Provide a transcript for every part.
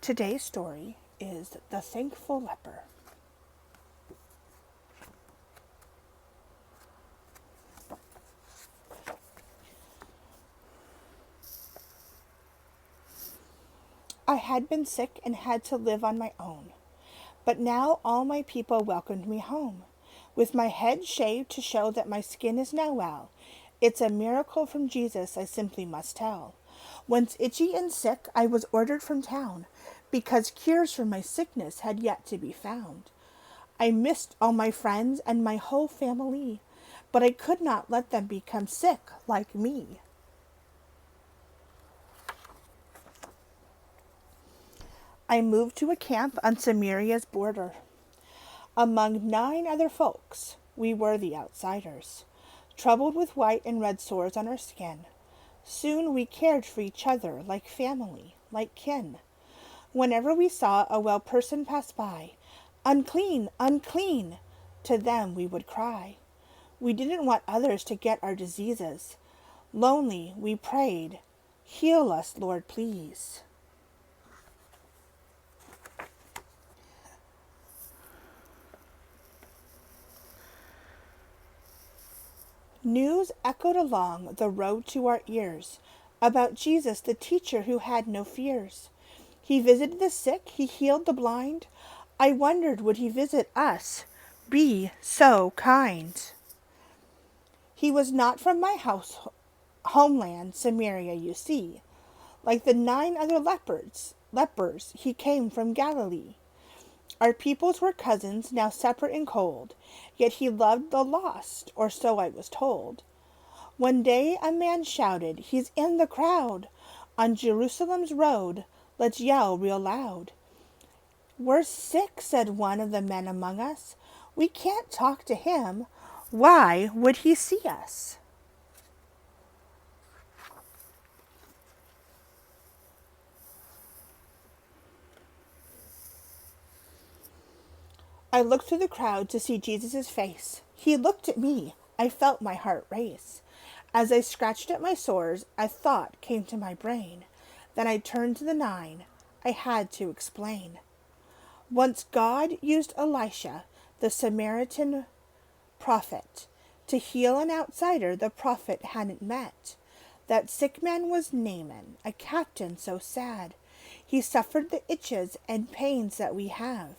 Today's story is The Thankful Leper. I had been sick and had to live on my own, but now all my people welcomed me home. With my head shaved to show that my skin is now well, it's a miracle from Jesus, I simply must tell. Once itchy and sick, I was ordered from town, because cures for my sickness had yet to be found. I missed all my friends and my whole family, but I could not let them become sick like me. I moved to a camp on Samaria's border. Among 9 other folks, we were the outsiders, troubled with white and red sores on our skin. Soon we cared for each other like family, like kin. Whenever we saw a well person pass by, "Unclean, unclean," to them we would cry. We didn't want others to get our diseases. Lonely, we prayed, "Heal us, Lord, please." News echoed along the road to our ears about Jesus, the teacher who had no fears. He visited the sick, he healed the blind. I wondered, would he visit us, be so kind? He was not from my homeland, Samaria, you see. Like the 9 other lepers, he came from Galilee. Our peoples were cousins, now separate and cold, yet he loved the lost, or so I was told. One day a man shouted, "He's in the crowd! On Jerusalem's road, let's yell real loud." "We're sick," said one of the men among us. "We can't talk to him. Why would he see us?" I looked through the crowd to see Jesus' face. He looked at me. I felt my heart race. As I scratched at my sores, a thought came to my brain. Then I turned to the 9. I had to explain. Once God used Elisha, the Samaritan prophet, to heal an outsider the prophet hadn't met. That sick man was Naaman, a captain so sad. He suffered the itches and pains that we have.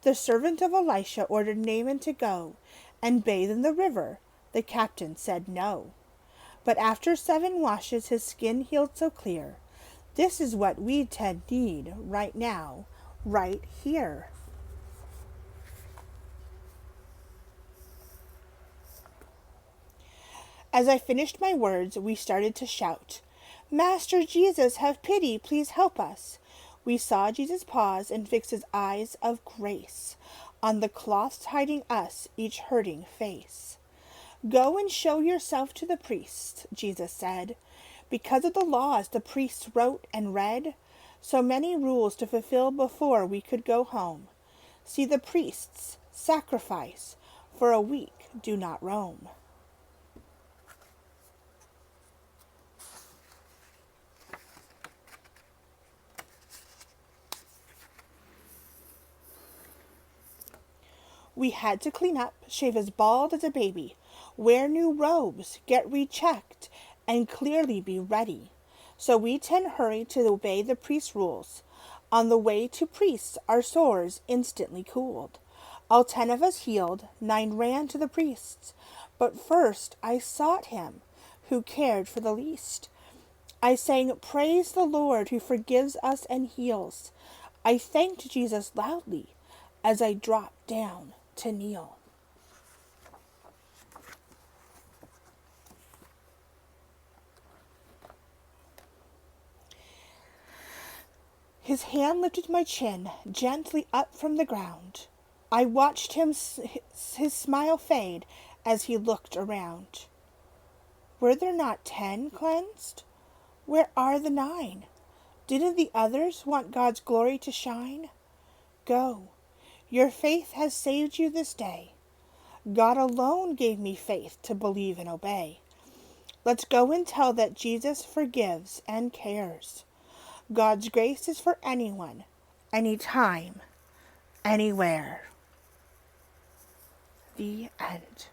The servant of Elisha ordered Naaman to go and bathe in the river. The captain said no. But after 7 washes, his skin healed so clear. This is what we 10 need right now, right here. As I finished my words, we started to shout, "Master Jesus, have pity, please help us." We saw Jesus pause and fix his eyes of grace on the cloths hiding us, each hurting face. "Go and show yourself to the priests," Jesus said. Because of the laws the priests wrote and read, so many rules to fulfill before we could go home. See the priests, sacrifice, for a week do not roam. We had to clean up, shave as bald as a baby, wear new robes, get rechecked, and clearly be ready. So we 10 hurried to obey the priest's rules. On the way to priests, our sores instantly cooled. All 10 of us healed, 9 ran to the priests. But first I sought him who cared for the least. I sang, "Praise the Lord who forgives us and heals." I thanked Jesus loudly as I dropped down to kneel. His hand lifted my chin gently up from the ground. I watched his smile fade as he looked around. Were there not 10 cleansed? Where are the 9? Didn't the others want God's glory to shine? Go. Your faith has saved you this day. God alone gave me faith to believe and obey. Let's go and tell that Jesus forgives and cares. God's grace is for anyone, anytime, anywhere. The end.